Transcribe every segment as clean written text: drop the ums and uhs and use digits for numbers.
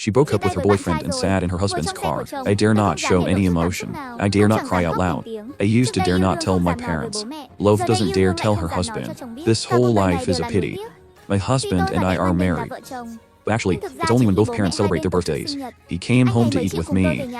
She broke up with her boyfriend and sat in her husband's car. I dare not show any emotion. I dare not cry out loud. I used to dare not tell my parents. Love doesn't dare tell her husband. This whole life is a pity. My husband and I are married. Actually, it's only when both parents celebrate their birthdays. He came home to eat with me.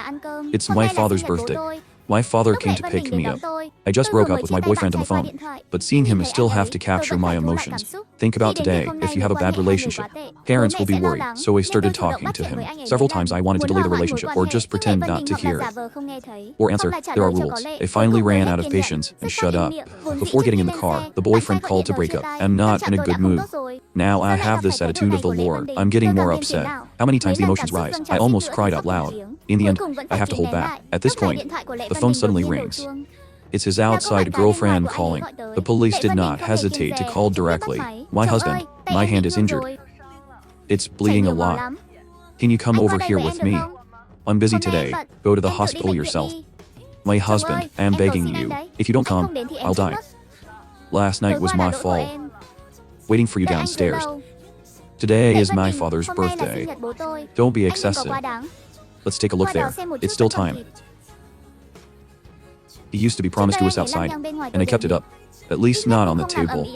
It's my father's birthday. My father came to pick me up. I just broke up with my boyfriend on the phone, but seeing him still have to capture my emotions. Think about today, if you have a bad relationship. Parents will be worried, so I started talking to him. Several times I wanted to delay the relationship or just pretend not to hear it. Or answer, there are rules. I finally ran out of patience and shut up. Before getting in the car, the boyfriend called to break up. I'm not in a good mood. Now I have this attitude of the Lord. I'm getting more upset. How many times the emotions rise? I almost cried out loud. In the end, I have to hold back. At this point, the phone suddenly rings. It's his outside girlfriend calling. The police did not hesitate to call directly. My husband, my hand is injured. It's bleeding a lot. Can you come over here with me? I'm busy today. Go to the hospital yourself. My husband, I am begging you. If you don't come, I'll die. Last night was my fault. Waiting for you downstairs. Today is my father's birthday. Don't be excessive. Let's take a look there. It's still time. He used to be promised to us outside, and I kept it up. At least not on the table.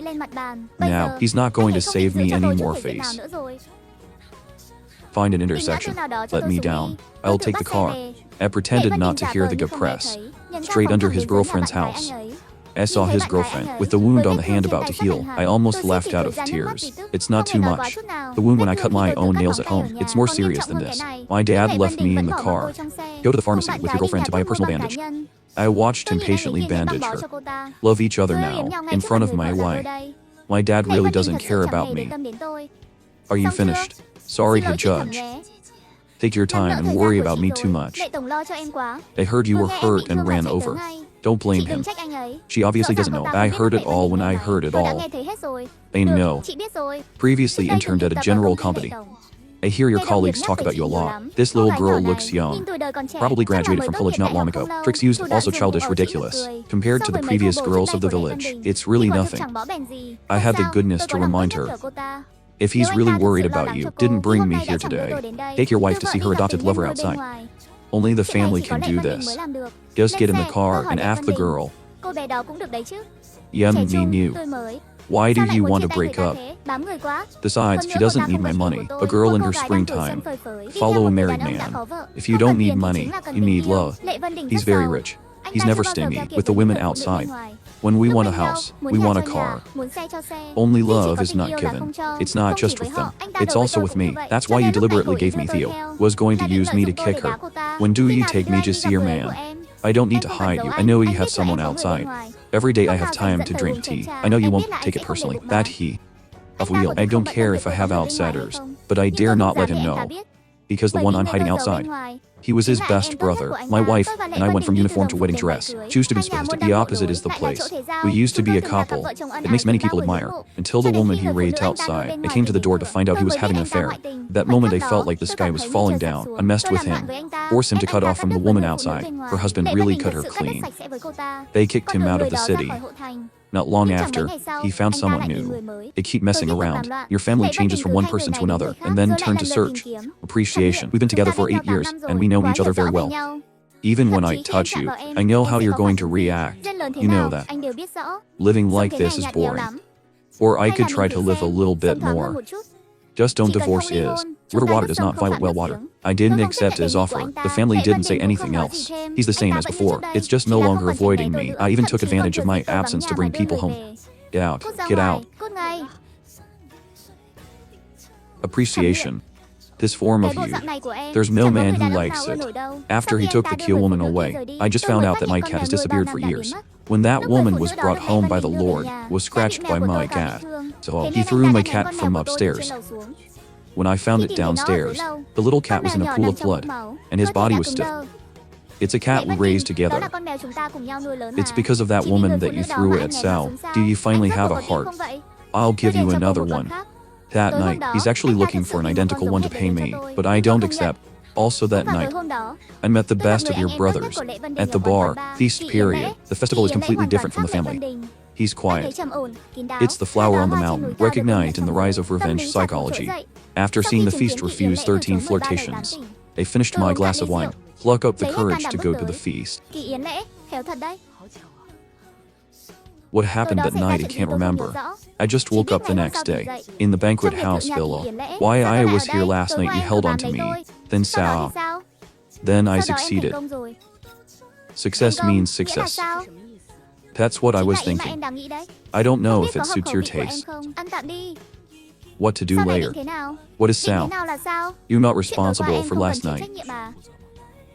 Now, he's not going to save me any more face. Find an intersection. Let me down. I'll take the car. I pretended not to hear the good press. Straight under his girlfriend's house. I saw his girlfriend, with the wound on the hand about to heal. I almost laughed out of tears. It's not too much. The wound when I cut my own nails at home, it's more serious than this. My dad left me in the car. Go to the pharmacy with your girlfriend to buy a personal bandage. I watched him patiently bandage her. Love each other now, in front of my wife. My dad really doesn't care about me. Are you finished? Sorry to judge. Take your time and worry about me too much. I heard you were hurt and ran over. Don't blame him. She obviously doesn't know. I heard it all when I heard it all. I know. Previously interned at a general company. I hear your colleagues talk about you a lot. This little girl looks young. Probably graduated from college not long ago. Tricks used, also childish, ridiculous. Compared to the previous girls of the village, it's really nothing. I had the goodness to remind her. If he's really worried about you, didn't bring me here today. Take your wife to see her adopted lover outside. Only the family can do this. Just get in the car and ask the girl. Yum me new. Why do you want to break up? Besides, she doesn't need my money. A girl in her springtime. Follow a married man. If you don't need money, you need love. He's very rich. He's never stingy with the women outside. When we want a house, we want a car. Only love is not given. It's not just with them. It's also with me. That's why you deliberately gave me Theo. Was going to use me to kick her. When do you take me to see your man? I don't need to hide you. I know you have someone outside. Every day I have time to drink tea. I know you won't take it personally. That he. Of wheel. I don't care if I have outsiders. But I dare not let him know. Because the one I'm hiding outside. He was his best brother. My wife and I went from uniform to wedding dress. Choose to be specific. The opposite is the place. We used to be a couple. It makes many people admire. Until the woman he raped outside. I came to the door to find out he was having an affair. That moment I felt like the sky was falling down. I messed with him. Forced him to cut off from the woman outside. Her husband really cut her clean. They kicked him out of the city. Not long after, he found someone new. They keep messing around. Your family changes from one person to another, and then turn to search. Appreciation. We've been together for 8 years, and we know each other very well. Even when I touch you, I know how you're going to react. You know that. Living like this is boring. Or I could try to live a little bit more. Just don't divorce is. River water does not violate well water. I didn't accept his offer. The family didn't say anything else. He's the same as before. It's just no longer avoiding me. I even took advantage of my absence to bring people home. Get out. Get out. Appreciation. This form of you. There's no man who likes it. After he took the Kyo woman away, I just found out that my cat has disappeared for years. When that woman was brought home by the Lord, was scratched by my cat. So he threw my cat from upstairs. When I found it downstairs, the little cat was in a pool of blood, and his body was stiff. It's a cat we raised together. It's because of that woman that you threw it at Sal. Do you finally have a heart? I'll give you another one. That night, he's actually looking for an identical one to pay me, but I don't accept. Also that night, I met the best of your brothers. At the bar, feast period. The festival is completely different from the family. He's quiet. It's the flower on the mountain, recognized in the rise of revenge psychology. After seeing the feast refuse 13 flirtations, I finished my glass of wine, pluck up the courage to go to the feast. What happened that night I can't remember. I just woke up the next day, in the banquet house villa. Why I was here last night you held on to me, then sao. Then I succeeded. Success means success. That's what I was thinking. I don't know if it suits your taste. What to do later? What is sao? You're not responsible for last night.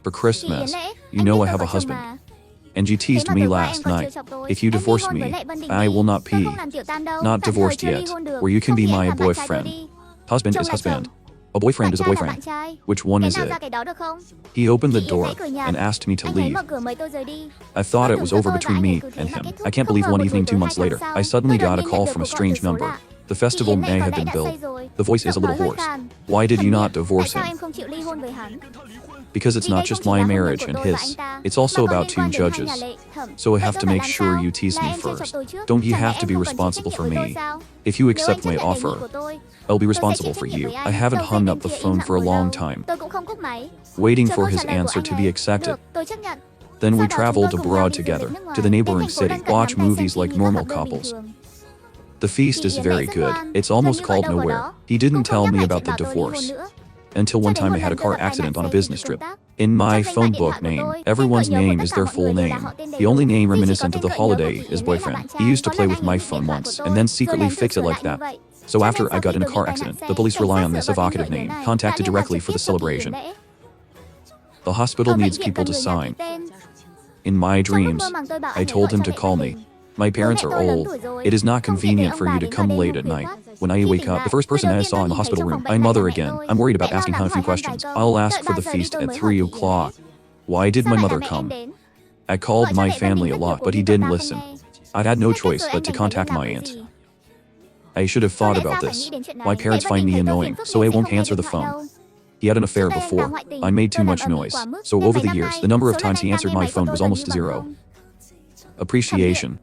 For Christmas, you know I have a husband. And you teased me last night. If you divorce me, I will not pee. Not divorced yet, where you can be my boyfriend. Husband is husband. A boyfriend is a boyfriend. Which one is it? He opened the door and asked me to leave. I thought it was over between me and him. I can't believe one evening 2 months later, I suddenly got a call from a strange number. The festival may have been billed. The voice is a little hoarse. Why did you not divorce him? Because it's not just my marriage and his. It's also about 2 judges. So I have to make sure you tease me first. Don't you have to be responsible for me? If you accept my offer, I'll be responsible for you. I haven't hung up the phone for a long time, waiting for his answer to be accepted. Then we traveled abroad together, to the neighboring city, watch movies like normal couples. The feast is very good. It's almost called nowhere. He didn't tell me about the divorce. Until one time I had a car accident on a business trip. In my phone book name, everyone's name is their full name. The only name reminiscent of the holiday is boyfriend. He used to play with my phone once and then secretly fix it like that. So after I got in a car accident, the police rely on this evocative name, contacted directly for the celebration. The hospital needs people to sign. In my dreams, I told him to call me. My parents are old. It is not convenient for you to come late at night. When I wake up, the first person I saw in the hospital room, my mother again. I'm worried about asking her a few questions. I'll ask for the feast at 3 o'clock. Why did my mother come? I called my family a lot, but he didn't listen. I had no choice but to contact my aunt. I should have thought about this. My parents find me annoying, so I won't answer the phone. He had an affair before. I made too much noise. So over the years, the number of times he answered my phone was almost 0. Appreciation.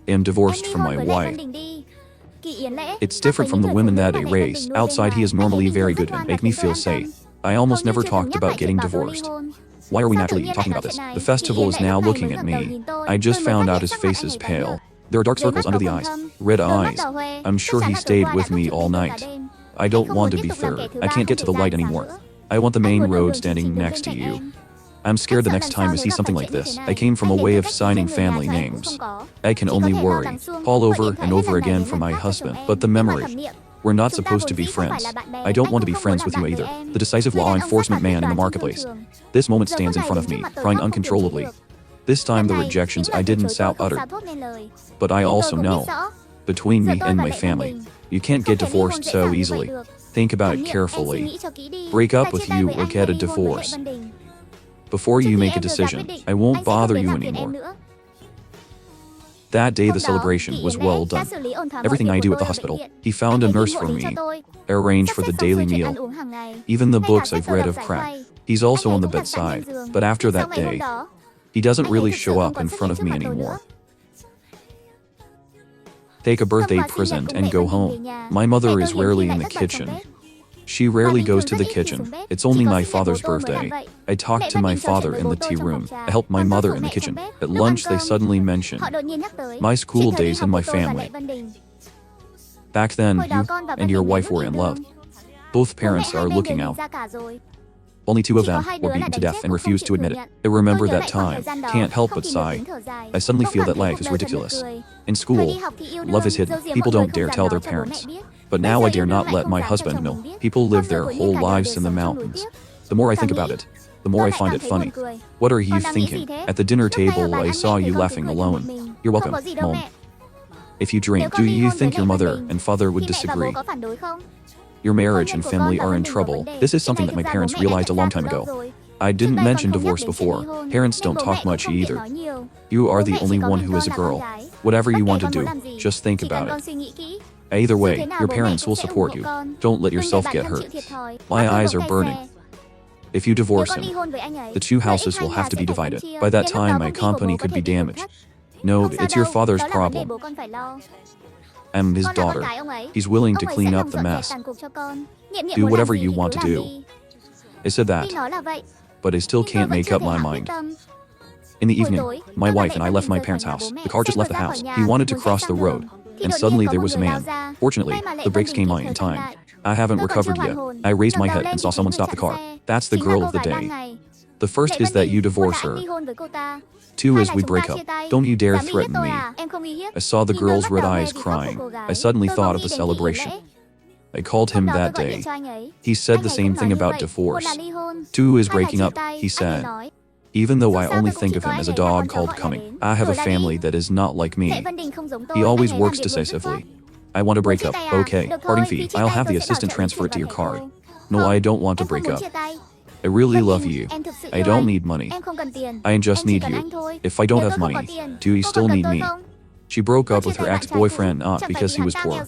I am divorced from my wife. It's different from the women that I raise. Outside he is normally very good and make me feel safe. I almost never talked about getting divorced. Why are we naturally talking about this? The festival is now looking at me. I just found out his face is pale. There are dark circles under the eyes. Red eyes. I'm sure he stayed with me all night. I don't want to be third. I can't get to the light anymore. I want the main road standing next to you. I'm scared the next time I see something like this. I came from a way of signing family names. I can only worry all over and over again for my husband. But the memory. We're not supposed to be friends. I don't want to be friends with you either. The decisive law enforcement man in the marketplace. This moment stands in front of me, crying uncontrollably. This time the rejections I didn't shout uttered. But I also know, between me and my family, you can't get divorced so easily. Think about it carefully. Break up with you or get a divorce. Before you make a decision, I won't bother you anymore. That day the celebration was well done. Everything I do at the hospital, he found a nurse for me, arranged for the daily meal. Even the books I've read of crack. He's also on the bedside, but after that day, he doesn't really show up in front of me anymore. Take a birthday present and go home. My mother is rarely in the kitchen. She rarely goes to the kitchen. It's only my father's birthday. I talked to my father in the tea room. I helped my mother in the kitchen. At lunch they suddenly mentioned my school days and my family. Back then, you and your wife were in love. Both parents are looking out. Only 2 of them were beaten to death and refused to admit it. I remember that time. Can't help but sigh. I suddenly feel that life is ridiculous. In school, love is hidden. People don't dare tell their parents. But now I dare not let my husband know. People live their whole lives in the mountains. The more I think about it, the more I find it funny. What are you thinking? At the dinner table I saw you laughing alone. You're welcome, Mom. If you drink, do you think your mother and father would disagree? Your marriage and family are in trouble. This is something that my parents realized a long time ago. I didn't mention divorce before. Parents don't talk much either. You are the only one who is a girl. Whatever you want to do, just think about it. Either way, your parents will support you. Don't let yourself get hurt. My eyes are burning. If you divorce him, the 2 houses will have to be divided. By that time my company could be damaged. No, it's your father's problem. I'm his daughter. He's willing to clean up the mess. Do whatever you want to do. I said that, but I still can't make up my mind. In the evening, my wife and I left my parents' house. The car just left the house. He wanted to cross the road, and suddenly there was a man. Fortunately, the brakes came on in time. I haven't recovered yet. I raised my head and saw someone stop the car. That's the girl of the day. The first is that you divorce her. 2 is we break up. Don't you dare threaten me. I saw the girl's red eyes crying. I suddenly thought of the celebration. I called him that day. He said the same thing about divorce. 2 is breaking up, he said. Even though I only think of him as a dog called Coming, I have a family that is not like me. He always works decisively. I want to break up. Okay, parting fee. I'll have the assistant transfer it to your card. No, I don't want to break up. I really love you. I don't need money. I just need you. If I don't have money, do you still need me? She broke up with her ex-boyfriend not because he was poor.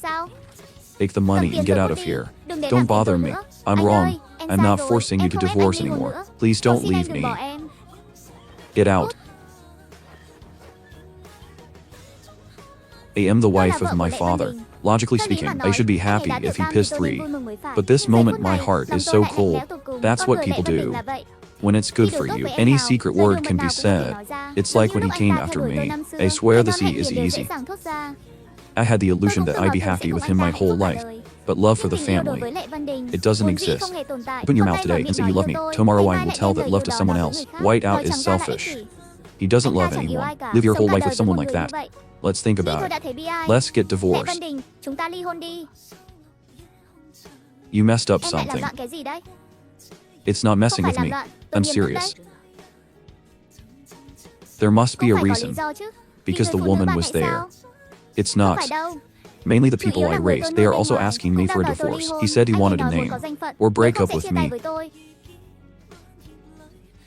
Take the money and get out of here. Don't bother me. I'm wrong. I'm not forcing you to divorce anymore. Please don't leave me. Get out. I am the wife of my father. Logically speaking, I should be happy if he pissed 3. But this moment my heart is so cold. That's what people do. When it's good for you, any secret word can be said. It's like when he came after me. I swear the sea is easy. I had the illusion that I'd be happy with him my whole life. But love for the family, it doesn't exist. Open your mouth today and say you love me. Tomorrow I will tell that love to someone else. White out is selfish. He doesn't love anyone. Live your whole life with someone like that. Let's think about it. Let's get divorced. You messed up something. It's not messing with me. I'm serious. There must be a reason. Because the woman was there. It's not. Mainly the people I raised, they are also asking me for a divorce. He said he wanted a name. Or break up with me.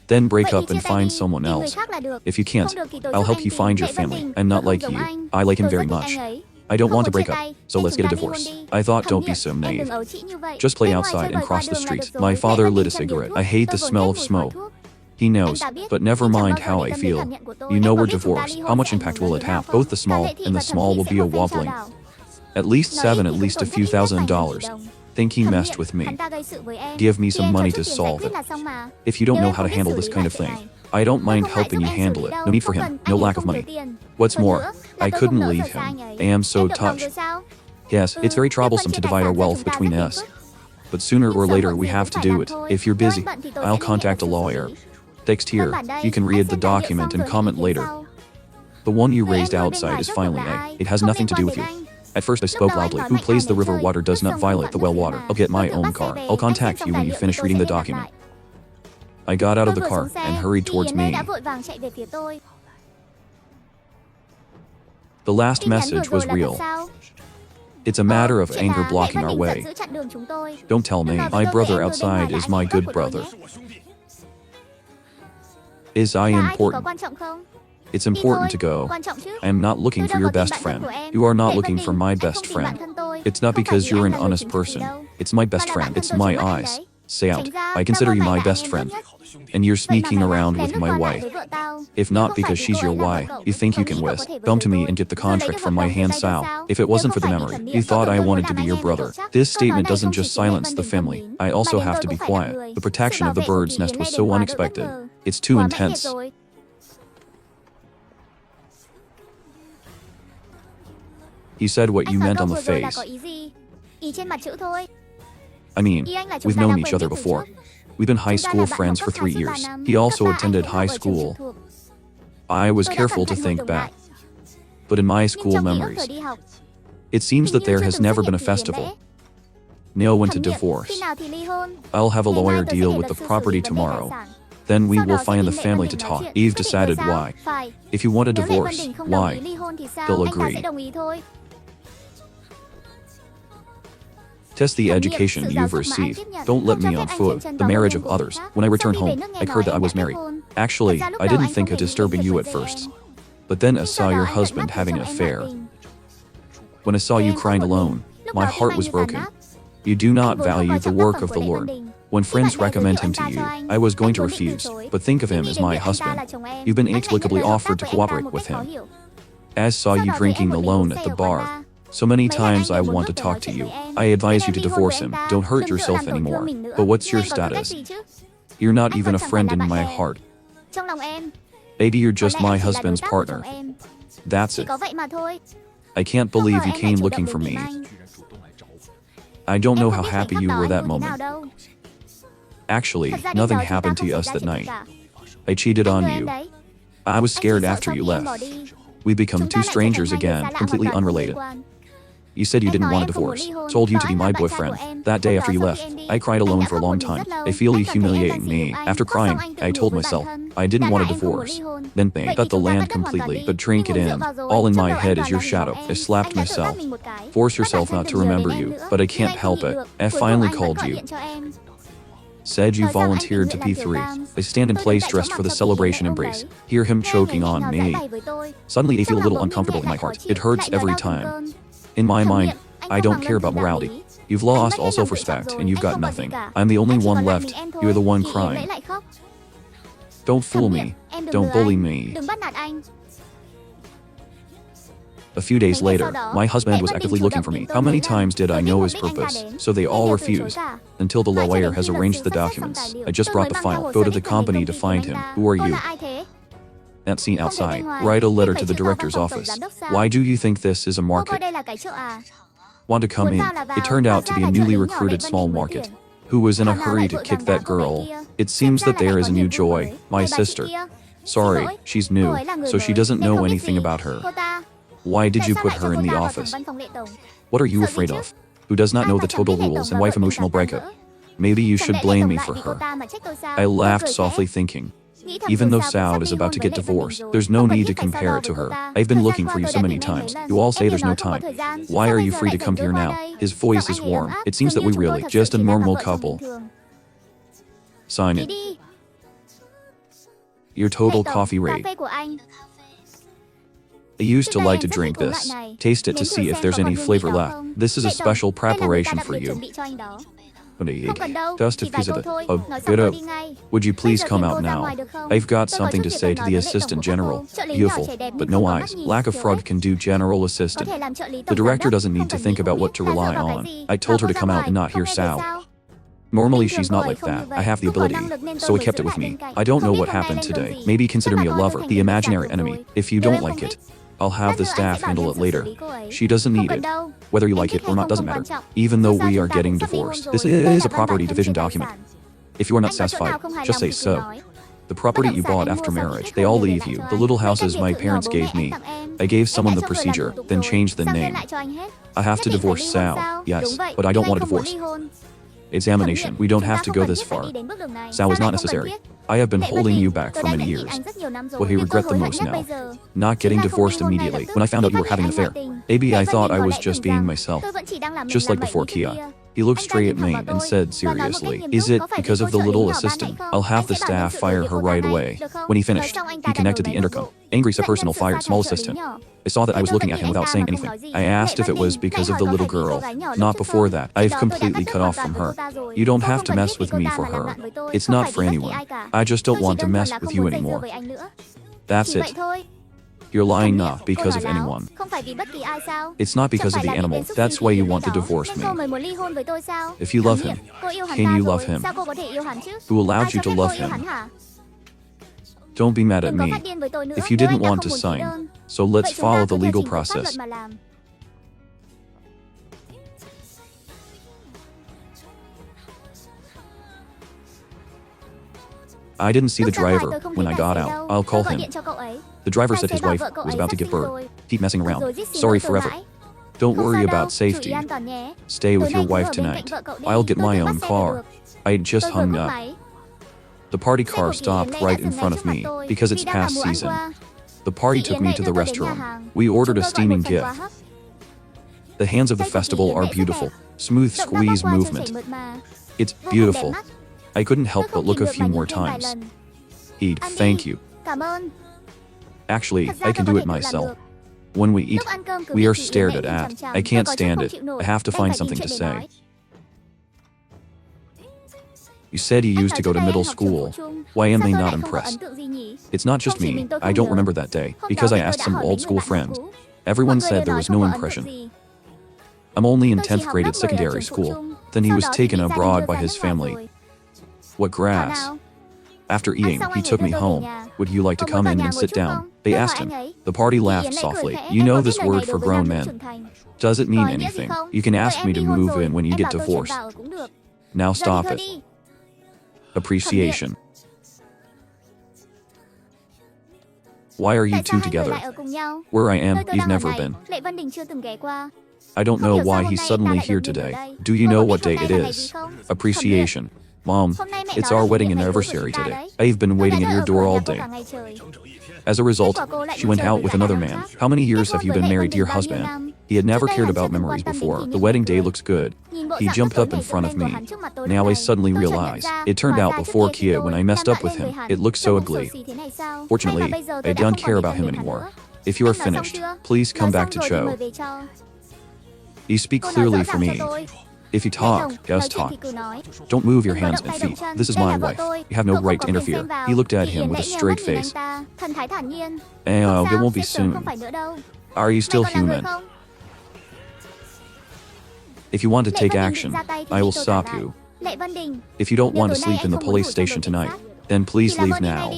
Then break up and find someone else. If you can't, I'll help you find your family. I'm not like you. I like him very much. I don't want to break up, so let's get a divorce. I thought, don't be so naive. Just play outside and cross the street. My father lit a cigarette. I hate the smell of smoke. He knows, but never mind how I feel. You know we're divorced. How much impact will it have? Both the small and the small will be a wobbling. At least 7, at least a few $1,000s. Think he messed with me. Give me some money to solve it. If you don't know how to handle this kind of thing, I don't mind helping you handle it. No need for him, no lack of money. What's more, I couldn't leave him. I am so touched. Yes, it's very troublesome to divide our wealth between us. But sooner or later we have to do it. If you're busy, I'll contact a lawyer. Text here, you can read the document and comment later. The one you raised outside is finally A. It has nothing to do with you. At first I spoke loudly. Who plays the river water does not violate the well water. I'll get my own car. I'll contact you when you finish reading the document. I got out of the car and hurried towards me. The last message was real. It's a matter of anger blocking our way. Don't tell me. My brother outside is my good brother. Is I important? It's important to go. I am not looking for your best friend. You are not looking for my best friend. It's not because you're an honest person. It's my best friend. It's my eyes. Say out. I consider you my best friend. And you're sneaking around with my wife. If not because she's your wife, you think you can whisk. Come to me and get the contract from my hand Sal. If it wasn't for the memory, you thought I wanted to be your brother. This statement doesn't just silence the family. I also have to be quiet. The protection of the bird's nest was so unexpected. It's too intense. He said what you meant on the face. I mean, we've known each other before. We've been high school friends for 3 years. He also attended high school. I was careful to think back. But in my school memories, it seems that there has never been a festival. Neil went to divorce. I'll have a lawyer deal with the property tomorrow. Then we will find the family to talk. Eve decided why. If you want a divorce, why? They'll agree. Test the education you've received. Don't let me on foot. The marriage of others. When I returned home, I heard that I was married. Actually, I didn't think of disturbing you at first. But then I saw your husband having an affair. When I saw you crying alone, my heart was broken. You do not value the work of the Lord. When friends recommend him to you, I was going to refuse, but think of him as my husband. You've been inexplicably offered to cooperate with him. I saw you drinking alone at the bar. So many times I want to talk to you. I advise you to divorce him. Don't hurt yourself anymore. But what's your status? You're not even a friend in my heart. Maybe you're just my husband's partner. That's it. I can't believe you came looking for me. I don't know how happy you were that moment. Actually, nothing happened to us that night. I cheated on you. I was scared after you left. We become two strangers again, completely unrelated. You said you didn't want a divorce, told you to be my boyfriend. That day after you left, I cried alone for a long time. I feel you humiliating me. After crying, I told myself, I didn't want a divorce. Then I bet the land completely, but drink it in. All in my head is your shadow. I slapped myself. Force yourself not to remember you, but I can't help it. I finally called you. Said you volunteered to P3. I stand in place dressed for the celebration embrace. Hear him choking on me. Suddenly I feel a little uncomfortable in my heart. It hurts every time. In my mind, I don't care about morality. You've lost all self-respect and you've got nothing. I'm the only one left. You're the one crying. Don't fool me. Don't bully me. A few days later, my husband was actively looking for me. How many times did I know his purpose? So they all refused. Until the lawyer has arranged the documents. I just brought the file. Go to the company to find him. Who are you? That scene outside. Write a letter to the director's office. Why do you think this is a market? Want to come in? It turned out to be a newly recruited small market. Who was in a hurry to kick that girl? It seems that there is a new Joy, my sister. Sorry, she's new, so she doesn't know anything about her. Why did you put her in the office? What are you afraid of? Who does not know the total rules and wife emotional breakup? Maybe you should blame me for her. I laughed softly thinking, even though Saud is about to get divorced, there's no need to compare it to her. I've been looking for you so many times. You all say there's no time. Why are you free to come here now? His voice is warm. It seems that we really just a normal couple. Sign it. Your total coffee rate. I used to like to drink this. Taste it to see if there's any flavor left. This is a special preparation for you. Would you please come out now? I've got something to say to the assistant general. Beautiful, but no eyes. Lack of fraud can do general assistant. The director doesn't need to think about what to rely on. I told her to come out and not hear Saud. Normally she's not like that. I have the ability, so I kept it with me. I don't know what happened today. Maybe consider me a lover, the imaginary enemy. If you don't like it, I'll have the staff handle it later. She doesn't need it. Whether you like it or not doesn't matter. Even though we are getting divorced, this is a property division document. If you are not satisfied, just say so. The property you bought after marriage, they all leave you. The little houses my parents gave me. I gave someone the procedure, then changed the name. I have to divorce Saud, yes, but I don't want a divorce. Examination. We don't have to go this far. Saud is not necessary. I have been holding you back for many years. What I regret the most now? Not getting divorced immediately. When I found out you were having an affair, maybe I thought I was just being myself. Just like before Kia. He looked straight at me and said seriously, is it because of the little assistant? I'll have the staff fire her right away. When he finished, he connected the intercom. Angry personal fired small assistant. I saw that I was looking at him without saying anything. I asked if it was because of the little girl. Not before that. I've completely cut off from her. You don't have to mess with me for her. It's not for anyone. I just don't want to mess with you anymore. That's it. You're lying not because of anyone. It's not because of the animal. That's why you want to divorce me. If you love him, can you love him? Who allowed you to love him? Don't be mad at me. If you didn't want to sign, so let's follow the legal process. I didn't see the driver when I got out. I'll call him. The driver said his wife was about to give birth. Keep messing around. Sorry forever. Don't worry about safety. Stay with your wife tonight. I'll get my own car. I just hung up. The party car stopped right in front of me because it's past season. The party took me to the restroom. We ordered a steaming gift. The hands of the festival are beautiful. Smooth squeeze movement. It's beautiful. I couldn't help but look a few more times. Eat, thank you. Actually, I can do it myself. When we eat, we are stared at. I can't stand it. I have to find something to say. You said you used to go to middle school. Why am I not impressed? It's not just me, I don't remember that day, because I asked some old school friends. Everyone said there was no impression. I'm only in 10th grade at secondary school. Then he was taken abroad by his family. What grass? After eating, he took me home. Would you like to come in and sit down? They asked him. The party laughed softly. You know this word for grown men. Does it mean anything? You can ask me to move in when you get divorced. Now stop it. Appreciation. Why are you two together? Where I am, you've never been. I don't know why he's suddenly here today. Do you know what day it is? Appreciation. Mom, it's our wedding anniversary today. I've been waiting at your door all day. As a result, she went out with another man. How many years have you been married to your husband? He had never cared about memories before. The wedding day looks good. He jumped up in front of me. Now I suddenly realize, it turned out before Kia when I messed up with him. It looked so ugly. Fortunately, I don't care about him anymore. If you are finished, please come back to Cho. You speak clearly for me. If you talk, just talk. Don't move your hands and feet. This is my wife. You have no right to interfere. He looked at him with a straight face. It won't be soon. Are you still human? If you want to take action, I will stop you. If you don't want to sleep in the police station tonight, then please leave now.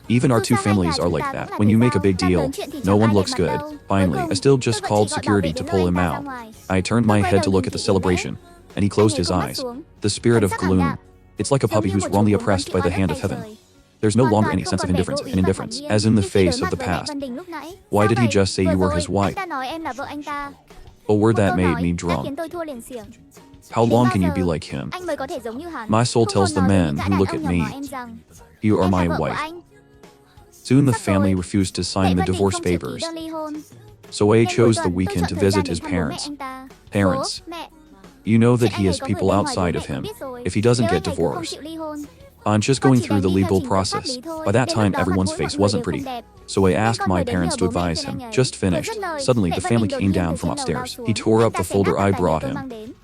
Even our two families are like that. When you make a big deal, no one looks good. Finally, I still just called security to pull him out. I turned my head to look at the celebration, and he closed his eyes. The spirit of gloom. It's like a puppy who's wrongly oppressed by the hand of heaven. There's no longer any sense of indifference, as in the face of the past. Why did he just say you were his wife? A word that made me drunk. How long can you be like him? My soul tells the men who look at me, you are my wife. Soon the family refused to sign the divorce papers. So A chose the weekend to visit his parents. Parents. You know that he has people outside of him. If he doesn't get divorced, I'm just going through the legal process. By that time, everyone's face wasn't pretty. So I asked my parents to advise him. Just finished. Suddenly, the family came down from upstairs. He tore up the folder I brought him.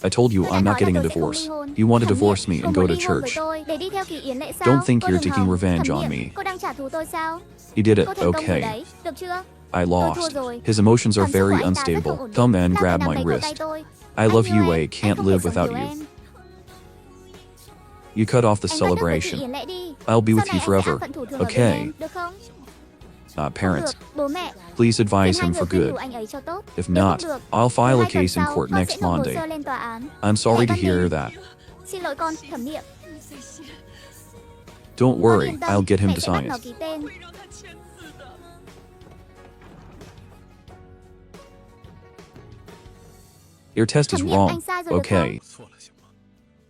I told you I'm not getting a divorce. You want to divorce me and go to church. Don't think you're taking revenge on me. You did it, okay. I lost. His emotions are very unstable. Come and grab my wrist. I love you, I can't live without you. You cut off the celebration. I'll be with you forever, okay? Parents, please advise him for good. If not, I'll file a case in court next Monday. I'm sorry to hear that. Don't worry, I'll get him to sign it. Your test is wrong, okay?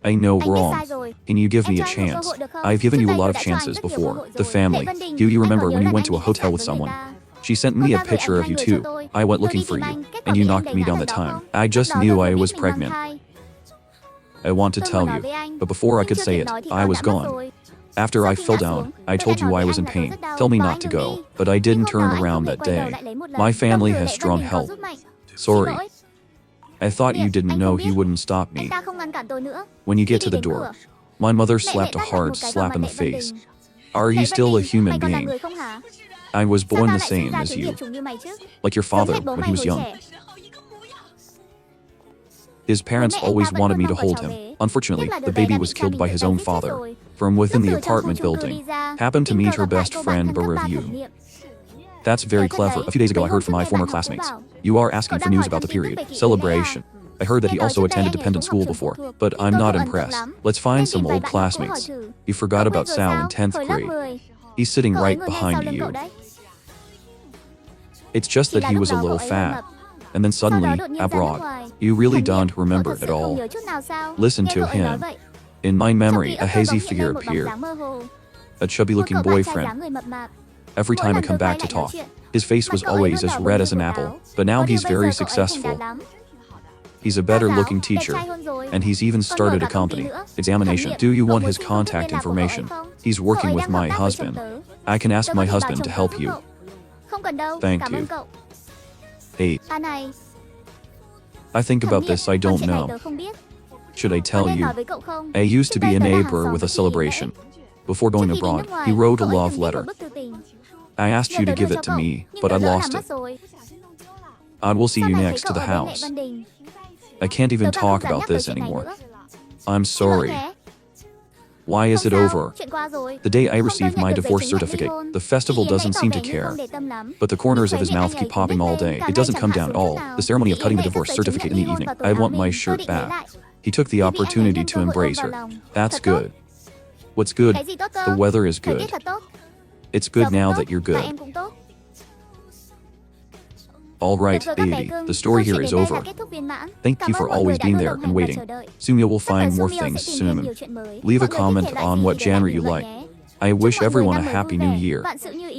I know wrong. Can you give me a chance? I've given you a lot of chances before. The family. Do you remember when you went to a hotel with someone? She sent me a picture of you too. I went looking for you, and you knocked me down the time. I just knew I was pregnant. I want to tell you, but before I could say it, I was gone. After I fell down, I told you I was in pain. Tell me not to go, but I didn't turn around that day. My family has strong help. Sorry. I thought you didn't know he wouldn't stop me. When you get to the door, my mother slapped a hard slap in the face. Are you still a human being? I was born the same as you, like your father when he was young. His parents always wanted me to hold him. Unfortunately, the baby was killed by his own father. From within the apartment building, happened to meet her best friend Baravu. That's very clever. A few days ago I heard from my former classmates. You are asking for news about the period celebration. I heard that he also attended dependent school before, but I'm not impressed. Let's find some old classmates. You forgot about Sal in 10th grade. He's sitting right behind you. It's just that he was a little fat. And then suddenly, abroad. You really don't remember at all. Listen to him. In my memory, a hazy figure appeared. A chubby-looking boyfriend. Every time I come back to talk, his face was always as red as an apple, but now he's very successful. He's a better-looking teacher, and he's even started a company. Examination. Do you want his contact information? He's working with my husband. I can ask my husband to help you. Thank you. Hey. I think about this, I don't know. Should I Có tell nên you? nói với cậu không? I used to Trước be a đây tớ là hàng neighbor xóm with a với chị ấy celebration. vậy. Before going Trước khi đi abroad, nước ngoài, he wrote a cậu ấy love từng viết một letter. bức thư tình. I asked Giờ you to tớ đưa give cho it to cậu, me, nhưng but tớ I lỡ lost làm it. mất rồi. I will see Sau you này thấy next cậu to the ở bên Lệ house. Vân Đình. I can't even Tớ càng không talk dám about nhắc tới this chuyện này anymore. nữa. I'm Xin lỗi sorry. nhé. Why is Không it sao, over? chuyện qua rồi. The day I Hôm tớ received nhận my được giấy divorce chứng nhận ly certificate, hôn. the Chị festival Yến nãy doesn't tỏ seem vẻ to như care. không để tâm lắm. But the corners of Thấy his miệng mouth anh keep ấy cứ popping nhếch all lên, day. cả It hai doesn't chẳng come hạ down xuống at chút all. nào. The ceremony Chị of Yến cutting the nãy cấp divorce giấy chứng certificate nhận in ly the hôn evening. vào tối I áo want mình, my tôi shirt định lấy back. lại. He took the Vì bị anh ấy opportunity nhân to cơ hội ôm embrace vào her. lòng. That's Thật tốt. good. What's good? Cái gì tốt cơ? The weather is Thời good. tiết thật tốt. It's Giờ good cũng now tốt, that you're và good. em cũng tốt. All Được right, rồi các bé baby. cưng, The story câu here chuyện is đến đây là over. kết thúc viên mãn. Thank Cảm you for ơn mọi người always đã being luôn there đồng and hành và waiting. chờ đợi. Soon you will Sắp tới find more Sumio sẽ things tìm thêm soon. nhiều chuyện mới. Leave a Mọi người thích comment thể loại on gì what thì để lại genre bình you luận like. nhé. I Chúc wish mọi người everyone a năm mới happy vui new vẻ, year. vạn sự như ý.